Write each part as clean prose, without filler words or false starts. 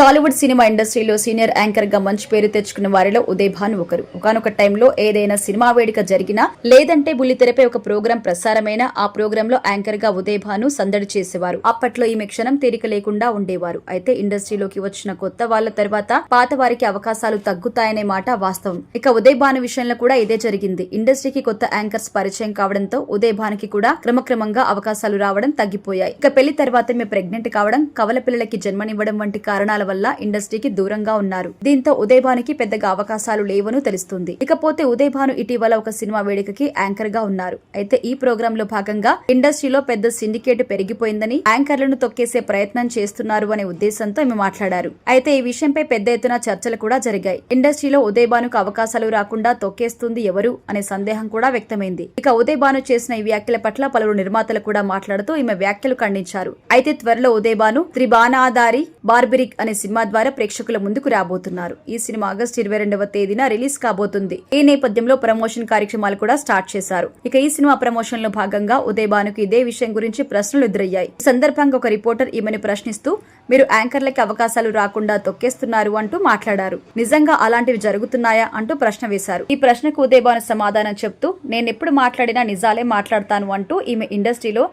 Tollywood cinema ఇండస్ట్రీలో senior anchor గా మంచి పేరు తెచ్చుకున్న వారిలో ఉదయ్ భాను ఒకరు. ఒకానొక టైంలో ఏదైనా సినిమా వేడుక జరిగినా లేదంటే బుల్లితెరపై ఒక ప్రోగ్రాం ప్రసారమైన ఆ ప్రోగ్రామ్ లో యాంకర్ గా ఉదయ్ భాను సందడి చేసేవారు. అప్పట్లో ఈమె క్షణం తీరిక లేకుండా ఉండేవారు. అయితే ఇండస్ట్రీలోకి వచ్చిన కొత్త వాళ్ల తర్వాత పాత వారికి అవకాశాలు తగ్గుతాయనే మాట వాస్తవం. ఇక ఉదయ్ భాను విషయంలో కూడా ఇదే జరిగింది. ఇండస్ట్రీకి కొత్త యాంకర్స్ పరిచయం కావడంతో ఉదయ్ భానుకి కూడా క్రమక్రమంగా అవకాశాలు రావడం తగ్గిపోయాయి. ఇక పెళ్లి తర్వాత ఈమె ప్రెగ్నెంట్ కావడం, కవల పిల్లలకి జన్మనివ్వడం వంటి కారణాల వల్ల ఇండస్ట్రీకి దూరంగా ఉన్నారు. దీంతో ఉదయ్ భానుకి పెద్దగా అవకాశాలు లేవను తెలుస్తుంది. ఇకపోతే ఉదయ్ భాను ఇటీవల ఒక సినిమా వేడుకకి యాంకర్ గా ఉన్నారు. అయితే ఈ ప్రోగ్రామ్ లో భాగంగా ఇండస్ట్రీలో పెద్ద సిండికేట్ పెరిగిపోయిందని, యాంకర్లను తొక్కేసే ప్రయత్నం చేస్తున్నారు అనే ఉద్దేశంతో ఈమె మాట్లాడారు. అయితే ఈ విషయంపై పెద్ద ఎత్తున చర్చలు కూడా జరిగాయి. ఇండస్ట్రీలో ఉదయ్ భానుకు అవకాశాలు రాకుండా తొక్కేస్తుంది ఎవరు అనే సందేహం కూడా వ్యక్తమైంది. ఇక ఉదయ్ భాను చేసిన ఈ వ్యాఖ్యల పట్ల పలువురు నిర్మాతలు కూడా మాట్లాడుతూ ఈమె వ్యాఖ్యలు ఖండించారు. అయితే త్వరలో ఉదయ్ భాను త్రిబానాదారి బార్బరిక్ అనే సినిమా ద్వారా ప్రేక్షకుల ముందుకు రాబోతున్నారు. ఈ సినిమా ఆగస్టు 22వ తేదీన రిలీజ్ కాబోతుంది. ఈ నేపథ్యంలో ప్రమోషన్ కార్యక్రమాలు కూడా స్టార్ట్ చేశారు. ఇక ఈ సినిమా ప్రమోషన్ లో భాగంగా ఉదయ్ భానుకు ఇదే విషయం గురించి ప్రశ్నలు ఎదురయ్యాయి. ఈ సందర్భంగా ఒక రిపోర్టర్ ఈమెను ప్రశ్నిస్తూ మీరు యాంకర్లకి అవకాశాలు రాకుండా తొక్కేస్తున్నారు అంటూ మాట్లాడారు. నిజంగా అలాంటివి జరుగుతున్నాయా అంటూ ప్రశ్న వేశారు. ఈ ప్రశ్నకు ఉదయ్ భాను సమాధానం చెప్తూ నేనెప్పుడు మాట్లాడినా నిజాలే మాట్లాడతాను అంటూ ఈమె ఇండస్ట్రీలో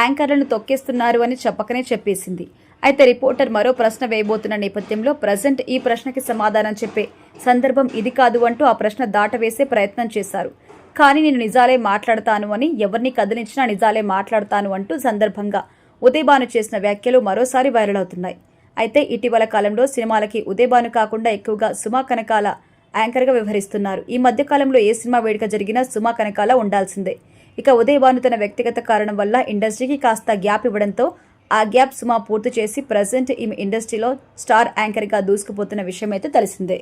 యాంకర్లను తొక్కేస్తున్నారు అని చెప్పకనే చెప్పేసింది. అయితే రిపోర్టర్ మరో ప్రశ్న వేయబోతున్న నేపథ్యంలో ప్రజెంట్ ఈ ప్రశ్నకి సమాధానం చెప్పే సందర్భం ఇది కాదు అంటూ ఆ ప్రశ్న దాటవేసే ప్రయత్నం చేశారు. కానీ నేను నిజాలే మాట్లాడతాను అని, ఎవరిని కదిలించినా నిజాలే మాట్లాడతాను అంటూ సందర్భంగా ఉదయ్ భాను చేసిన వ్యాఖ్యలు మరోసారి వైరల్ అవుతున్నాయి. అయితే ఇటీవల కాలంలో సినిమాలకి ఉదయ్ భాను కాకుండా ఎక్కువగా సుమా కనకాల యాంకర్గా వ్యవహరిస్తున్నారు. ఈ మధ్య కాలంలో ఏ సినిమా వేడుక జరిగినా సుమా కనకాల ఉండాల్సిందే. ఇక ఉదయ్ భాను తన వ్యక్తిగత కారణం వల్ల ఇండస్ట్రీకి కాస్త గ్యాప్ ఇవ్వడంతో ఆ గ్యాప్ సుమా పూర్తి చేసి ప్రజెంట్ ఈమె ఇండస్ట్రీలో స్టార్ యాంకర్ గా దూసుకుపోతున్న విషయం అయితే తెలిసిందే.